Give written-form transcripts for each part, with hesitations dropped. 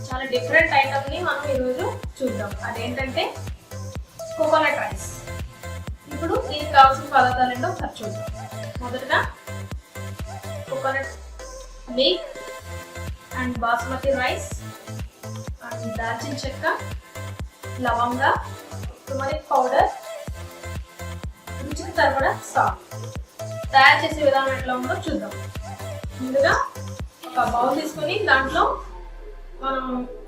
చాలా డిఫరెంట్ ఐటమ్ని మనం ఈరోజు చూద్దాం. అదేంటంటే కోకోనట్ రైస్. ఇప్పుడు దీనికి కావాల్సిన పదార్థాలు ఏంటో ఒకసారి చూద్దాం. మొదటగా coconut milk and basmati rice and దాల్చిన చెక్క, లవంగ, టర్మరిక్ పౌడర్, రుచికి సరిపడా సాల్ట్. తయారు చేసే విధానం ఎట్లా ఉందో చూద్దాం. ముందుగా ఒక బౌల్ తీసుకొని దాంట్లో మనం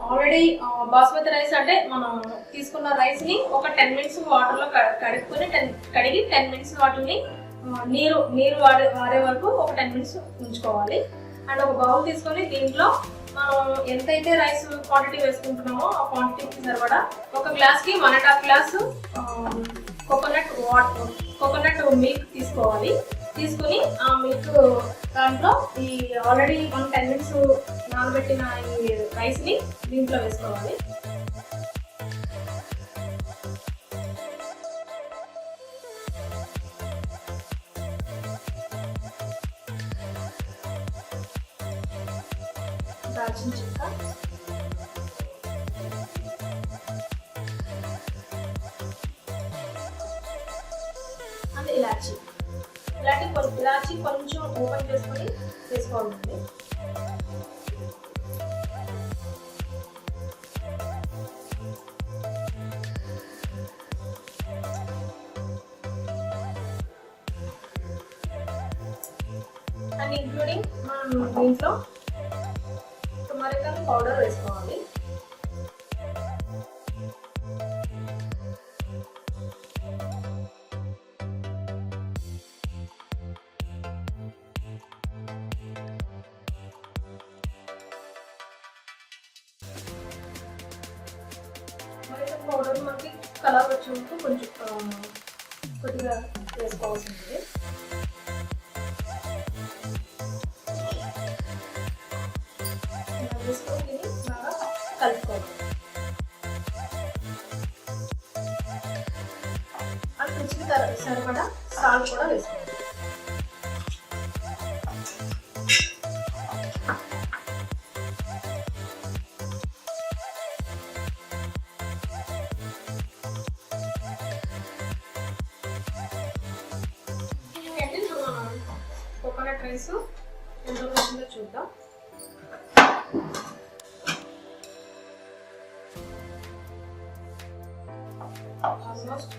ఆల్రెడీ బాస్మతి రైస్ అంటే మనం తీసుకున్న రైస్ని ఒక 10 minutes వాటర్లో కడిగి 10 minutes వాటిని నీరు వాడే వరకు ఒక 10 minutes ఉంచుకోవాలి. అండ్ ఒక బౌల్ తీసుకొని దీంట్లో మనం ఎంతైతే రైస్ క్వాంటిటీ వేసుకుంటున్నామో ఆ క్వాంటిటీకి సరిపడా ఒక గ్లాస్కి 1.5 గ్లాసు కోకోనట్ మిల్క్ తీసుకోవాలి. తీసుకుని ఆ మిల్క్ దాంట్లో ఈ ఆల్రెడీ మనం 10 minutes నానబెట్టిన ఈ రైస్ని దీంట్లో వేసుకోవాలి. దాల్చిన చెక్క, అండ్ ఇలాచీ కొంచెం ఓపెన్ చేసుకొని వేసుకోవాలండి. అండ్ ఇంక్లూడింగ్ మనం దీంట్లో టర్మరిక్ పౌడర్ వేసుకోవాలి. పౌడర్ మనకి కలర్ వచ్చేందుకు కొద్దిగా వేసుకోవాల్సి ఉంటుంది. వేసుకొని దీన్ని బాగా కలుపుకోవాలి. అది రుచికి సరిపడా సాల్ట్ కూడా వేసుకోవాలి. కోకోనట్ రైస్ ఎంత వచ్చిందో చూద్దాం. ఆల్మోస్ట్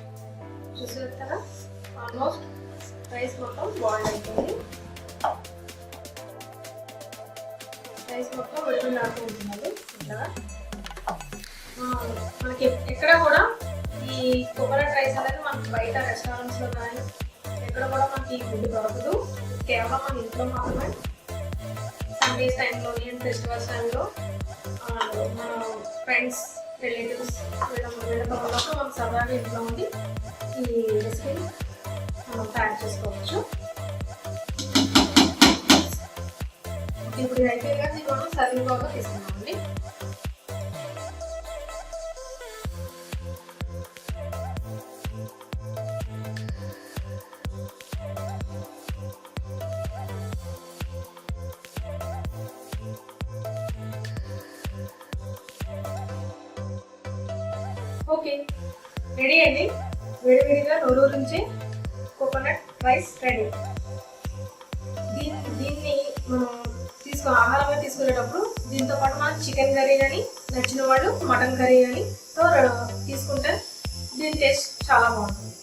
చూసారు కదా, ఆల్మోస్ట్ రైస్ మొత్తం బాయిల్ అయిపోయింది. రైస్ మొత్తం ఉడికినాడుతూ ఉంటున్నది. ఇట్లా మనకి ఎక్కడ కూడా ఈ కోకోనట్ రైస్ అనేది మనకి బయట రెస్టారెంట్స్లో కానీ ఎక్కడ కూడా మనకి ఫుడ్ దొరకదు. కేవలం మన ఇంట్లో మాత్రమే సండేస్ టైంలో అండ్ ఫెస్టివల్స్ టైంలో మన ఫ్రెండ్స్ రిలేటివ్స్ వీళ్ళతో ఉన్నప్పుడు మనం సరదాగా ఇంట్లో ఉండి ఈ రెసిపీ మనం తయారు చేసుకోవచ్చు. ఇప్పుడు ఇది అయిపోయిగా దీన్ని మనం సర్వింగ్ బౌల్లో తీసుకున్నామండి. ఓకే, రెడీ అండి. వేడివేడిగా నోరూరించే కోకోనట్ రైస్ రెడీ. దీన్ని మనం ఆహారంగా తీసుకునేటప్పుడు దీంతో పాటు మనం చికెన్ కర్రీ కానీ నచ్చిన వాళ్ళు మటన్ కర్రీ కానీ తీసుకుంటే దీని టేస్ట్ చాలా బాగుంటుంది.